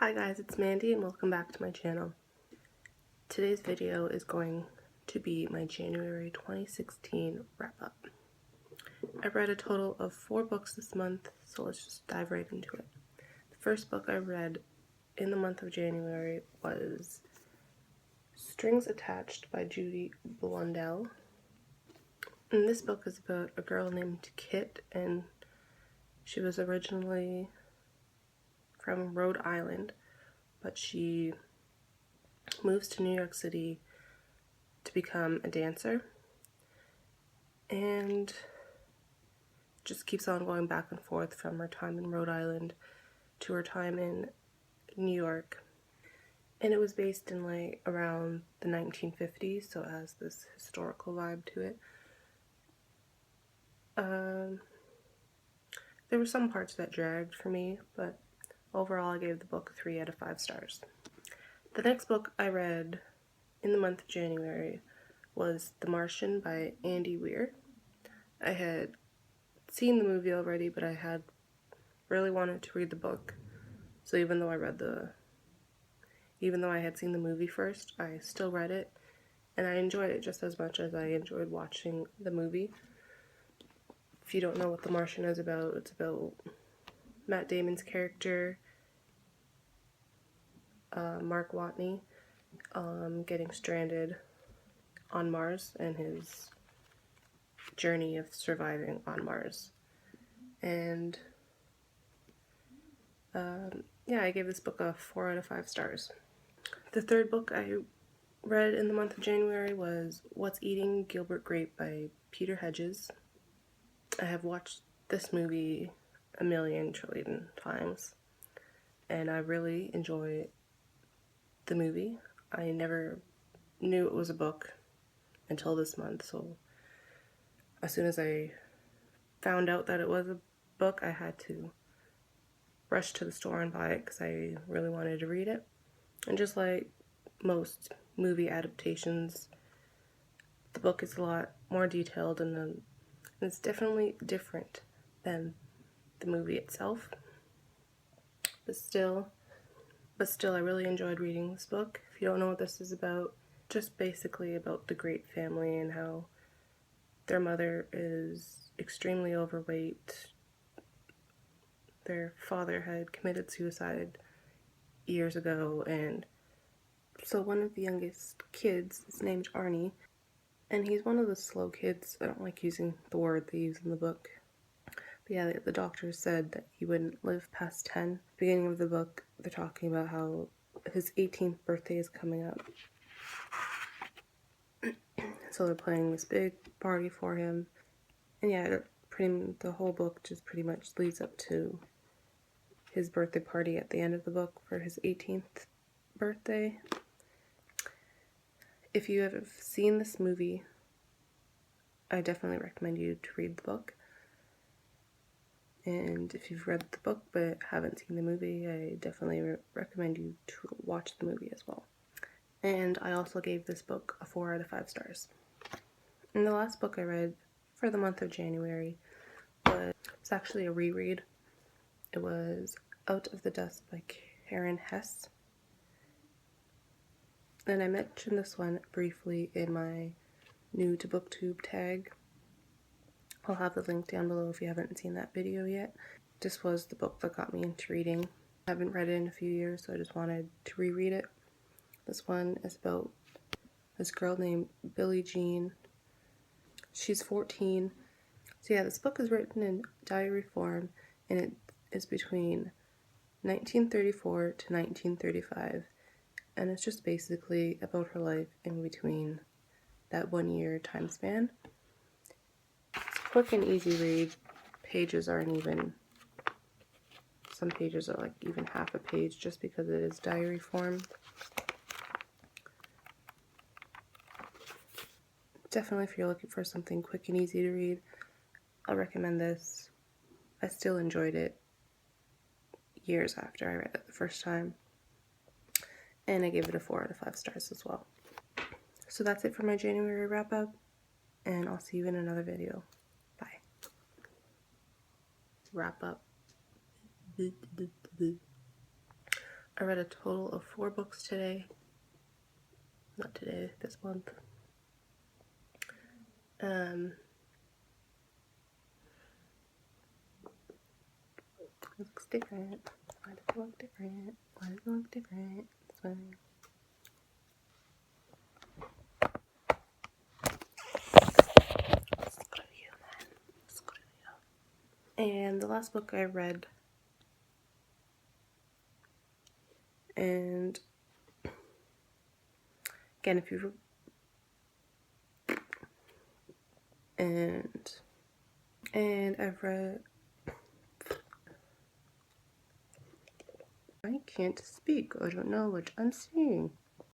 Hi guys, it's Mandy and welcome back to my channel. Today's video is going to be my January 2016 wrap up. I read a total of 4 books this month, so let's just dive right into it. The first book I read in the month of January was Strings Attached by Judy Blondell. And this book is about a girl named Kit, and she was originally from Rhode Island, but she moves to New York City to become a dancer and just keeps on going back and forth from her time in Rhode Island to her time in New York. And it was based in like around the 1950s, so it has this historical vibe to it. There were some parts that dragged for me, but overall I gave the book 3 out of 5 stars. The next book I read in the month of January was The Martian by Andy Weir. I had seen the movie already, but I had really wanted to read the book. So even though I had seen the movie first, I still read it, and I enjoyed it just as much as I enjoyed watching the movie. If you don't know what The Martian is about, it's about Matt Damon's character, Mark Watney, getting stranded on Mars and his journey of surviving on Mars. And yeah, I gave this book a 4 out of 5 stars. The third book I read in the month of January was What's Eating Gilbert, Grape by Peter Hedges. I have watched this movie a million trillion times, and I really enjoy the movie. I never knew it was a book until this month, so as soon as I found out that it was a book, I had to rush to the store and buy it because I really wanted to read it. And just like most movie adaptations, the book is a lot more detailed, and it's definitely different than the movie itself. But still, I really enjoyed reading this book. If you don't know what this is about, just basically about the Grape family and how their mother is extremely overweight. Their father had committed suicide years ago, and so one of the youngest kids is named Arnie, and he's one of the slow kids. I don't like using the word they use in the book. But yeah, the doctor said that he wouldn't live past 10. Beginning of the book, they're talking about how his 18th birthday is coming up. So they're planning this big party for him. And yeah, the whole book just pretty much leads up to his birthday party at the end of the book for his 18th birthday. If you have seen this movie, I definitely recommend you to read the book. And if you've read the book but haven't seen the movie, I definitely recommend you to watch the movie as well. And I also gave this book a 4 out of 5 stars. And the last book I read for the month of January was actually a reread. It was Out of the Dust by Karen Hess. And I mentioned this one briefly in my new To BookTube tag. I'll have the link down below if you haven't seen that video yet. This was the book that got me into reading. I haven't read it in a few years, so I just wanted to reread it. This one is about this girl named Billie Jean. She's 14. So yeah, this book is written in diary form, and it is between 1934 to 1935. And it's just basically about her life in between that 1 year time span. It's a quick and easy read. Pages aren't even, some pages are like even half a page just because it is diary form. Definitely if you're looking for something quick and easy to read, I'll recommend this. I still enjoyed it years after I read it the first time. And I gave it a 4 out of 5 stars as well. So that's it for my January wrap up, and I'll see you in another video. Bye. Wrap up. I read a total of 4 books today. Not today, this month. It looks different. Why does it look different? Why does it look different? It's fine. Screw you, man. Screw you. And the last book I read, and again, if you and I've read. I can't speak. I don't know what I'm seeing.